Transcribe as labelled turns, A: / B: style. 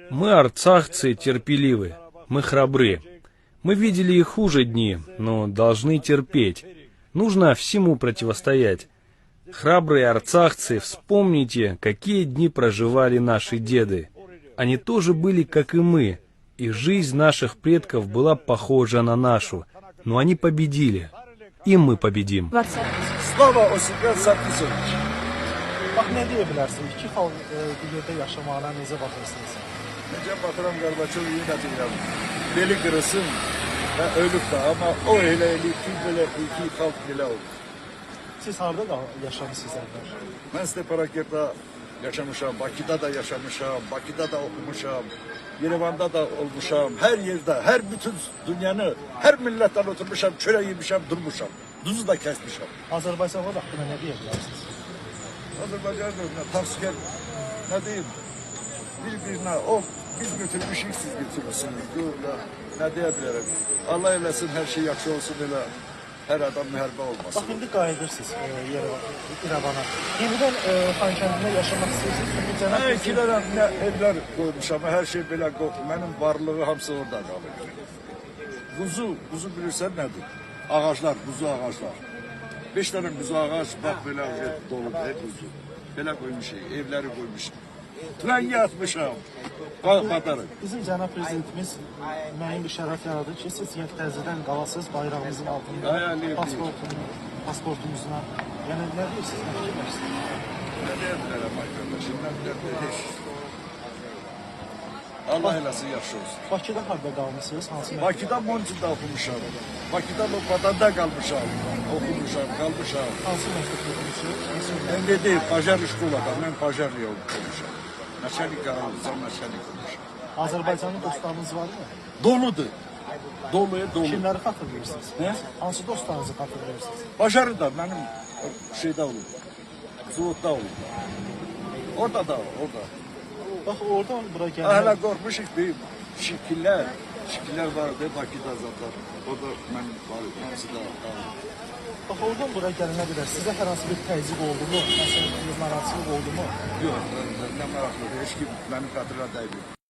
A: Мы, арцахцы, терпеливы, мы храбры. Мы видели и хуже дни, но должны терпеть. Нужно всему противостоять. Храбрые арцахцы, вспомните, какие дни проживали наши деды. Они тоже были, как и мы, и жизнь наших предков была похожа на нашу. Но они победили, и мы победим.
B: Slava Osigan Sarkisoviç.
C: Bax, nə deyə bilərsiniz? İki xalq bir yerdə yaşamağına necə baxırsınız?
B: Necə baxıram Qarbaçov yenə deyirəm. Beli qırılsın və ölüb də, amma o elə eləyib ki, belə iki xalq belə olur.
C: Siz harada yaşamısınız əvvəl?
B: Mən Stepanakert-da yaşamışam, Bakıda da yaşamışam, Bakıda da oxumuşam, Yerevanda da olmuşam, hər yerdə, hər bütün dünyanı, hər millətdən oturmuşam, çörək yemişəm, durmuşam, duzu da kəsmişəm.
C: Azərbaycan haqqında nə deyə bilərsiniz?
B: Azərbaycan'da tavsiye ne diyeyim? Birbirine o biz götürmüşük siz götürürsünüz. Diyorlar ne diyebilirim? Allah eylesin her şey yaxşı olsun öyle her adam müharibə olmasın.
C: Bax, indi qayıdırsınız İrəvana. Yenidən Xankəndində yaşamaq istəyirsiniz? Çünki cənab
B: Mən ikilərəm, nə evlər qoymuşam, hər şey belə qoymuş. Mənim varlığı hamısı orada qalır. Kuzu bilirsən nədir? Ağaclar, kuzu ağaclar. 5 tane kuzu ağaç, bak böyle doludur, hep kuzu. Belə qoymuşam, evləri qoymuşam. Tüfəngi atmışam, batarıq.
C: Bizim cənab prezidentimiz müəyyən bir şərait yaradır ki, siz təzədən qalasınız bayrağımızın altında, pasportumuzla. Yəni, nə deyirsiniz, nə fikirlərsiniz?
B: Nə deyə bilərəm, ay qardaşım, mən heç. Allah eləsin, yaxşı olsun.
C: Bakıda harada qalmışsınız? Hansı məktəbdə?
B: Bakıda Monçuda oxumuşam. Bakıda Badanda qalmışam, oxumuşam, qalmışam.
C: Hansı məktəbdə oxumuşsunuz?
B: Mən deyim, Pajar şkolada, mən Pajarlıya oxumuşam. Naçalik qaranlıqdan naçalik oxumuşam.
C: Azərbaycanlı dostlarınız varmı?
B: Doludur. Dolu.
C: Kimləri xatırlayırsınız?
B: Nə?
C: Hansı dostlarınızı xatırlayırsınız?
B: Pajarı da mənim şeydə olub, Zuhudda olub. Orada da, orada.
C: Bax, oradan bura
B: Hələ
C: gəlmək.
B: qorxmuşuq bir şikillər vardı Bakıda zaten. Orada mənim var, hamısı da qaldı.
C: Bax, oradan bura gəlinə qədər sizə hər hansı bir təzyiq oldu mu? Məsələn, bir narahatçılıq oldu mu?
B: Yox, nə maraqlıdır, heç kim mənim xatıra dəymir.